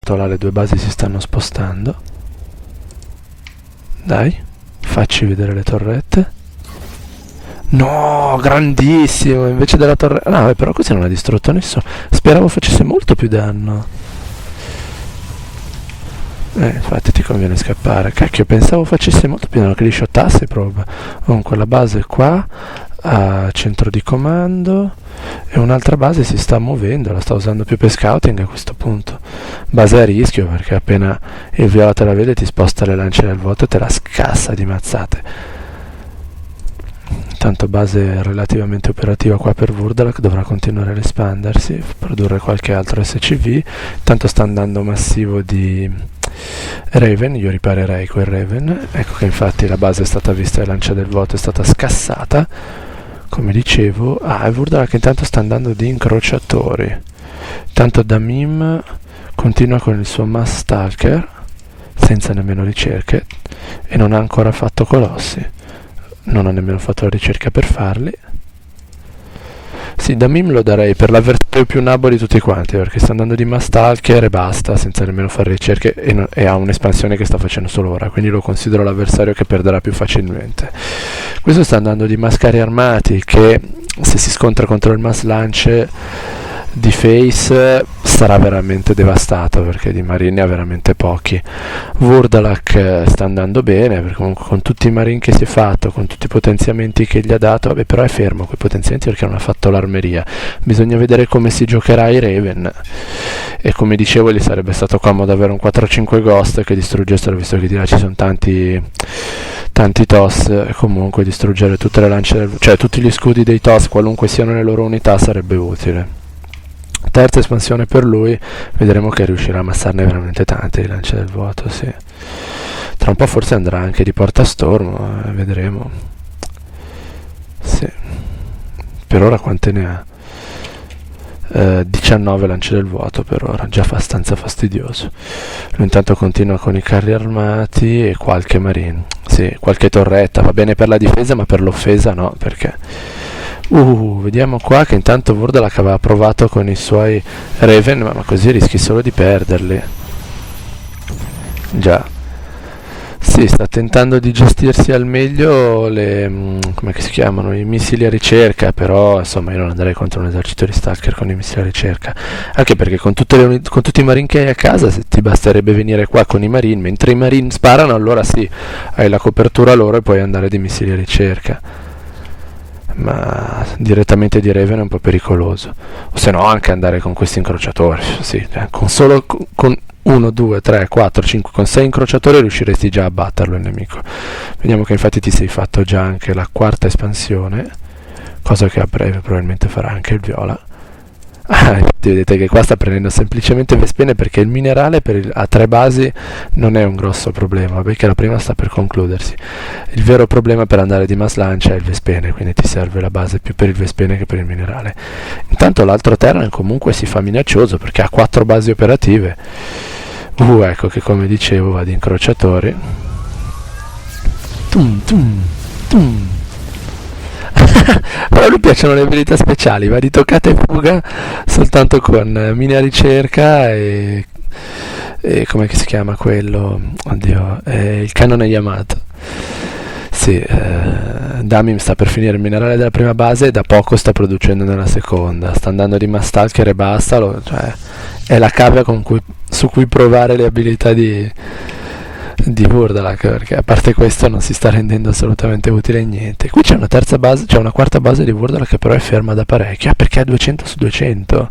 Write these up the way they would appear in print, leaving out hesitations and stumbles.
là le due basi si stanno spostando. Dai, facci vedere le torrette. No, grandissimo, invece della torretta... No, però così non ha distrutto nessuno. Speravo facesse molto più danno. Infatti ti conviene scappare. Cacchio, pensavo facesse molto più danno, che li shottasse proprio. Comunque la base qua a centro di comando e un'altra base si sta muovendo, la sta usando più per scouting a questo punto. Base a rischio, perché appena il viola te la vede ti sposta le lance nel vuoto e te la scassa di mazzate. Tanto base relativamente operativa qua per Vurdalak, dovrà continuare ad espandersi, produrre qualche altro SCV. Tanto sta andando massivo di Raven, io riparerei quel Raven. Ecco che infatti la base è stata vista e lancia del vuoto è stata scassata, come dicevo. E Vurdalak intanto sta andando di incrociatori. Tanto Damim continua con il suo Mass Stalker senza nemmeno ricerche e non ha ancora fatto colossi. Non ho nemmeno fatto la ricerca per farli. Sì, Damim lo darei per l'avversario più nabbo di tutti quanti, perché sta andando di Mastalker e basta, senza nemmeno fare ricerche, e ha un'espansione che sta facendo solo ora, quindi lo considero l'avversario che perderà più facilmente. Questo sta andando di Mascari armati, che se si scontra contro il Mass Lance di Face sarà veramente devastato, perché di Marine ha veramente pochi. Vurdalak sta andando bene, perché comunque con tutti i Marine che si è fatto, con tutti i potenziamenti che gli ha dato, vabbè, però è fermo quei potenziamenti perché non ha fatto l'armeria. Bisogna vedere come si giocherà i Raven, e come dicevo gli sarebbe stato comodo avere un 4-5 Ghost che distruggessero, visto che di là ci sono tanti TOS, e comunque distruggere tutte le lance cioè tutti gli scudi dei TOS, qualunque siano le loro unità, sarebbe utile. Terza espansione per lui, vedremo che riuscirà a ammassarne veramente tante di lance del vuoto, sì. Tra un po' forse andrà anche di portastormo, vedremo. Sì. Per ora quante ne ha? 19 lance del vuoto per ora, già abbastanza fastidioso. Lui intanto continua con i carri armati e qualche marine. Sì, qualche torretta, va bene per la difesa, ma per l'offesa no, perché... vediamo qua che intanto Vurdalak aveva provato con i suoi Raven, ma così rischi solo di perderli. Già. Sì, sta tentando di gestirsi al meglio come si chiamano, i missili a ricerca, però insomma io non andrei contro un esercito di Stalker con i missili a ricerca, anche perché con tutti i Marine che hai a casa, se ti basterebbe venire qua con i Marine, mentre i Marine sparano, allora sì, hai la copertura loro e puoi andare di missili a ricerca. Ma direttamente di Raven è un po' pericoloso, o se no anche andare con questi incrociatori, sì, con solo con 1, 2, 3, 4, 5, con 6 incrociatori riusciresti già a batterlo il nemico. Vediamo che infatti ti sei fatto già anche la quarta espansione, cosa che a breve probabilmente farà anche il viola. Vedete che qua sta prendendo semplicemente Vespene, perché il minerale a 3 basi non è un grosso problema, perché la prima sta per concludersi. Il vero problema per andare di Mass Lancia è il Vespene, quindi ti serve la base più per il Vespene che per il minerale. Intanto l'altro Terran comunque si fa minaccioso, perché ha 4 basi operative. Ecco che, come dicevo, va di incrociatori. Però a lui piacciono le abilità speciali, va di toccata e fuga soltanto con mini a ricerca e come si chiama quello? Oddio, il cannone Yamato. Sì, Damim sta per finire il minerale della prima base e da poco sta producendo nella seconda. Sta andando di Mass Stalker e basta, cioè è la cavia su cui provare le abilità di Vurdalak, perché a parte questo non si sta rendendo assolutamente utile a niente. Qui c'è una terza base, c'è una quarta base di Vurdalak che però è ferma da parecchio, perché ha 200 su 200.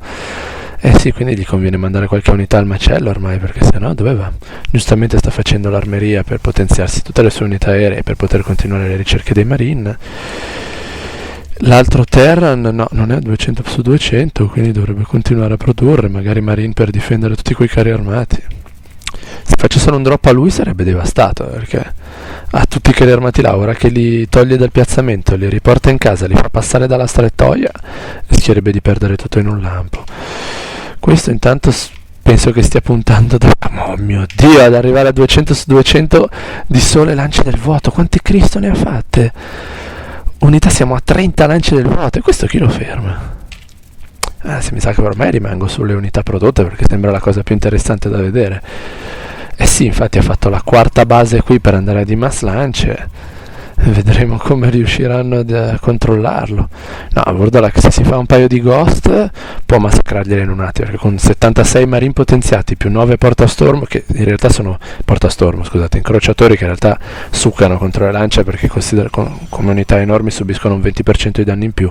Sì, quindi gli conviene mandare qualche unità al macello ormai, perché sennò dove va? Giustamente sta facendo l'armeria per potenziarsi tutte le sue unità aeree per poter continuare le ricerche dei Marine. L'altro Terran no, non è a 200 su 200, quindi dovrebbe continuare a produrre magari Marine per difendere tutti quei carri armati. Se faccio solo un drop a lui sarebbe devastato, perché ha tutti i carri armati là, ora che li toglie dal piazzamento, li riporta in casa, li fa passare dalla strettoia, rischierebbe di perdere tutto in un lampo. Questo intanto penso che stia puntando oh mio Dio, ad arrivare a 200 su 200 di sole lance del vuoto. Quante Cristo ne ha fatte? Unità, siamo a 30 lance del vuoto, e questo chi lo ferma? Se mi sa che ormai rimango sulle unità prodotte, perché sembra la cosa più interessante da vedere. Sì, infatti ha fatto la quarta base qui per andare a Dimas Lance. Vedremo come riusciranno a controllarlo. No, Vurdalak, se si fa un paio di ghost può massacrarglieli in un attimo, perché con 76 marine potenziati più 9 portastormo, che in realtà sono portastormo, scusate, incrociatori, che in realtà succano contro le lance, perché come unità enormi subiscono un 20% di danni in più.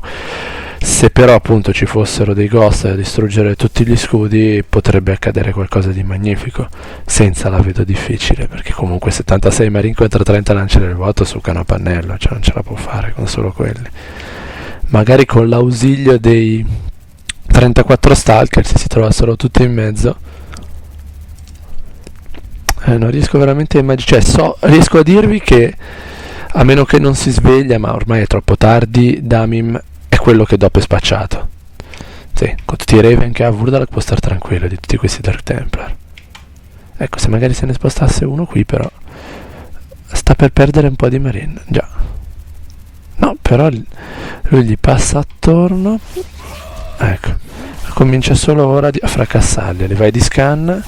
Se però appunto ci fossero dei ghost a distruggere tutti gli scudi, potrebbe accadere qualcosa di magnifico. Senza la vedo difficile, perché comunque 76 marine contro 30 lance del vuoto succano a pannello, cioè non ce la può fare con solo quelli. Magari con l'ausilio dei 34 stalker, se si trovassero tutti in mezzo, non riesco veramente a immaginare, riesco a dirvi che, a meno che non si sveglia, ma ormai è troppo tardi, Damim è quello che dopo è spacciato. Sì, con tutti i Raven che ha Vurdalak può stare tranquillo di tutti questi Dark Templar. Ecco, se magari se ne spostasse uno qui, però sta per perdere un po' di marine. Già. No, però lui gli passa attorno. Ecco, comincia solo ora a fracassarli. Li vai di scan.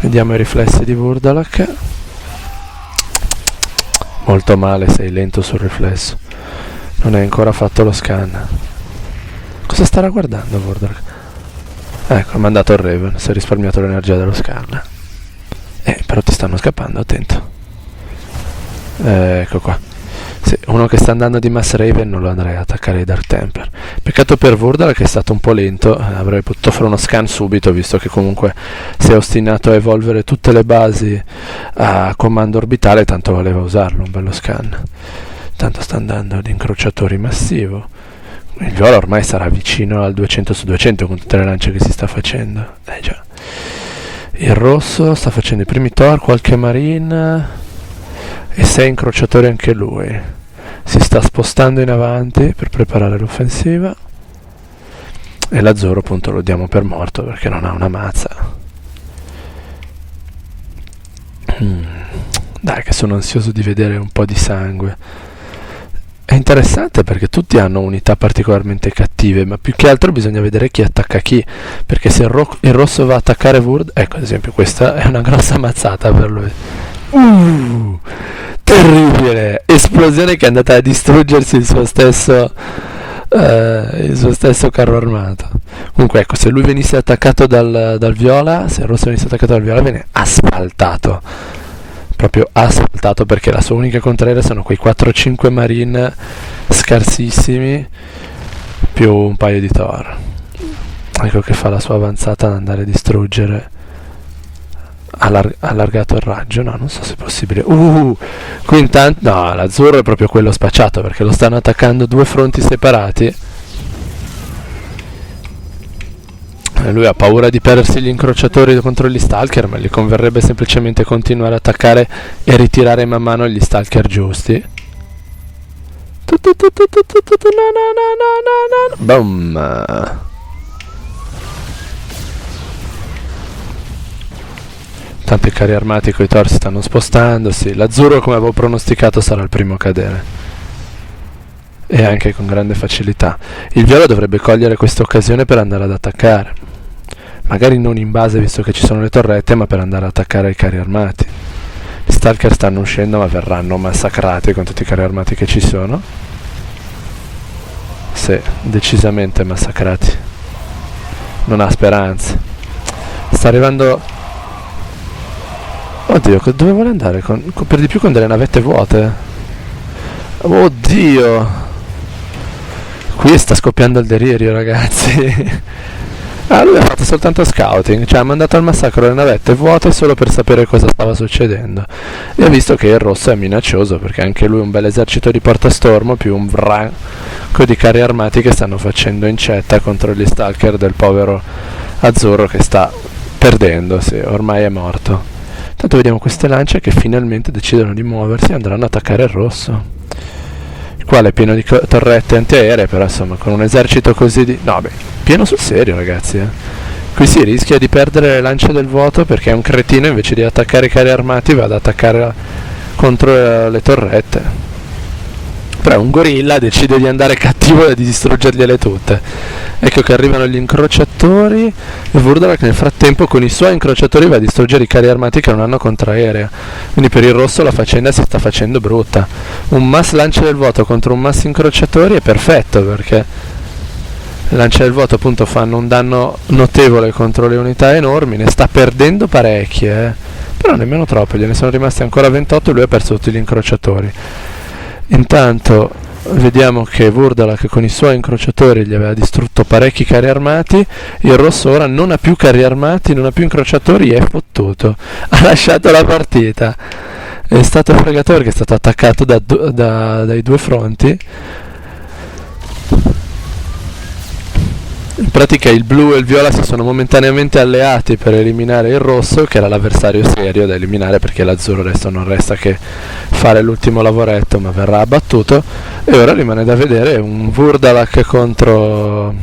Vediamo i riflessi di Vurdalak. Molto male, sei lento sul riflesso. Non hai ancora fatto lo scan. Cosa starà guardando Vurdalak? Ecco, ha mandato il Raven. Si è risparmiato l'energia dello scan. Però ti stanno scappando, attento. Ecco qua. Sì, uno che sta andando di Mass Raven non lo andrei ad attaccare i Dark Templar. Peccato per Vurdalak che è stato un po' lento. Avrei potuto fare uno scan subito, visto che comunque si è ostinato a evolvere tutte le basi a comando orbitale, tanto voleva usarlo, un bello scan. Tanto sta andando ad incrociatori massivo. Il viola ormai sarà vicino al 200 su 200 con tutte le lance che si sta facendo. Già. Il rosso sta facendo i primi Thor, qualche marine e 6 incrociatori anche lui. Si sta spostando in avanti per preparare l'offensiva, e l'azzurro appunto lo diamo per morto perché non ha una mazza. Dai, che sono ansioso di vedere un po' di sangue. È interessante perché tutti hanno unità particolarmente cattive, ma più che altro bisogna vedere chi attacca chi, perché se il rosso va a attaccare Vurd, ecco ad esempio questa è una grossa mazzata per lui. Terribile! Esplosione che è andata a distruggersi il suo stesso carro armato. Comunque ecco, se lui venisse attaccato dal viola, se il rosso venisse attaccato dal viola, viene asfaltato. Proprio asfaltato, perché la sua unica contraerea sono quei 4-5 marine scarsissimi più un paio di Thor. Ecco che fa la sua avanzata ad andare a distruggere. Allargato il raggio, no, non so se è possibile. Qui intanto no, l'azzurro è proprio quello spacciato, perché lo stanno attaccando due fronti separati. Lui ha paura di perdersi gli incrociatori contro gli stalker, ma gli converrebbe semplicemente continuare a attaccare e ritirare man mano gli stalker giusti. Boom. Tanto i carri armati coi Thor si stanno spostandosi. L'azzurro, come avevo pronosticato, sarà il primo a cadere, e anche con grande facilità. Il viola dovrebbe cogliere questa occasione per andare ad attaccare, magari non in base visto che ci sono le torrette, ma per andare ad attaccare i carri armati. Gli stalker stanno uscendo, ma verranno massacrati con tutti i carri armati che ci sono. Sì, decisamente massacrati. Non ha speranze. Sta arrivando. Oddio, dove vuole andare? Per di più con delle navette vuote. Oddio. Qui sta scoppiando il delirio, ragazzi. Lui ha fatto soltanto scouting, cioè ha mandato al massacro le navette vuote solo per sapere cosa stava succedendo, e ha visto che il rosso è minaccioso, perché anche lui ha un bel esercito di portastormo più un branco di carri armati che stanno facendo incetta contro gli stalker del povero azzurro, che sta perdendo, sì, ormai è morto. Tanto vediamo queste lance che finalmente decidono di muoversi e andranno ad attaccare il rosso, il quale è pieno di torrette antiaeree, però insomma con un esercito così di... no beh, pieno sul serio, ragazzi. Qui si rischia di perdere le lance del vuoto, perché è un cretino, invece di attaccare i carri armati va ad attaccare contro le torrette. Però un gorilla decide di andare cattivo e di distruggergliele tutte. Ecco che arrivano gli incrociatori e Vurdalak nel frattempo con i suoi incrociatori va a distruggere i carri armati che non hanno contraerea. Quindi per il rosso la faccenda si sta facendo brutta. Un mass lancia del vuoto contro un mass incrociatori è perfetto, perché lancia del vuoto appunto fanno un danno notevole contro le unità enormi, ne sta perdendo parecchie, però nemmeno troppe, gliene sono rimasti ancora 28 e lui ha perso tutti gli incrociatori. Intanto vediamo che Vurdalak con i suoi incrociatori gli aveva distrutto parecchi carri armati, il rosso ora non ha più carri armati, non ha più incrociatori e è fottuto, ha lasciato la partita, è stato fregato perché è stato attaccato dai due fronti. In pratica il blu e il viola si sono momentaneamente alleati per eliminare il rosso, che era l'avversario serio da eliminare, perché l'azzurro adesso non resta che fare l'ultimo lavoretto, ma verrà abbattuto. E ora rimane da vedere un Vurdalak contro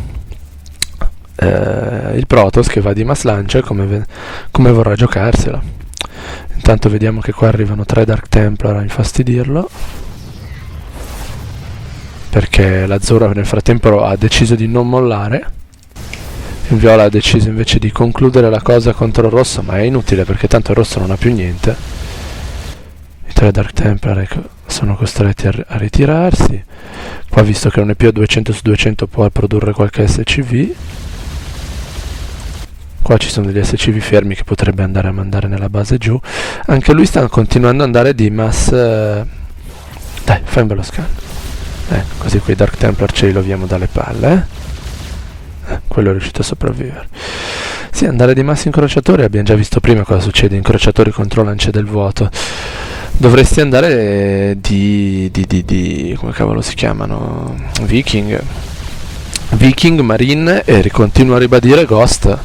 il Protoss, che va di mass launcher, come vorrà giocarsela. Intanto vediamo che qua arrivano 3 Dark Templar a infastidirlo, perché l'azzurro nel frattempo ha deciso di non mollare. Il viola ha deciso invece di concludere la cosa contro il rosso, ma è inutile perché tanto il rosso non ha più niente. I 3 Dark Templar sono costretti a ritirarsi. Qua, visto che non è più a 200 su 200, può produrre qualche SCV. Qua ci sono degli SCV fermi che potrebbe andare a mandare nella base giù. Anche lui sta continuando ad andare di mass. Dai, fai un bello scan. Così quei Dark Templar ce li loviamo dalle palle, quello è riuscito a sopravvivere. Sì, andare di mass incrociatori, abbiamo già visto prima cosa succede, incrociatori contro lance del vuoto. Dovresti andare come cavolo si chiamano? Viking, Marine, e continuo a ribadire Ghost.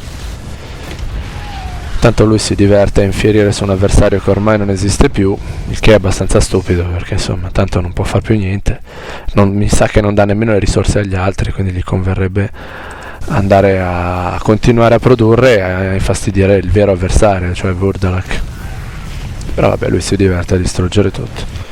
Tanto lui si diverte a infierire su un avversario che ormai non esiste più, il che è abbastanza stupido, perché insomma tanto non può far più niente, mi sa che non dà nemmeno le risorse agli altri, quindi gli converrebbe andare a continuare a produrre e a infastidire il vero avversario, cioè Vurdalak. Però vabbè, lui si diverte a distruggere tutto.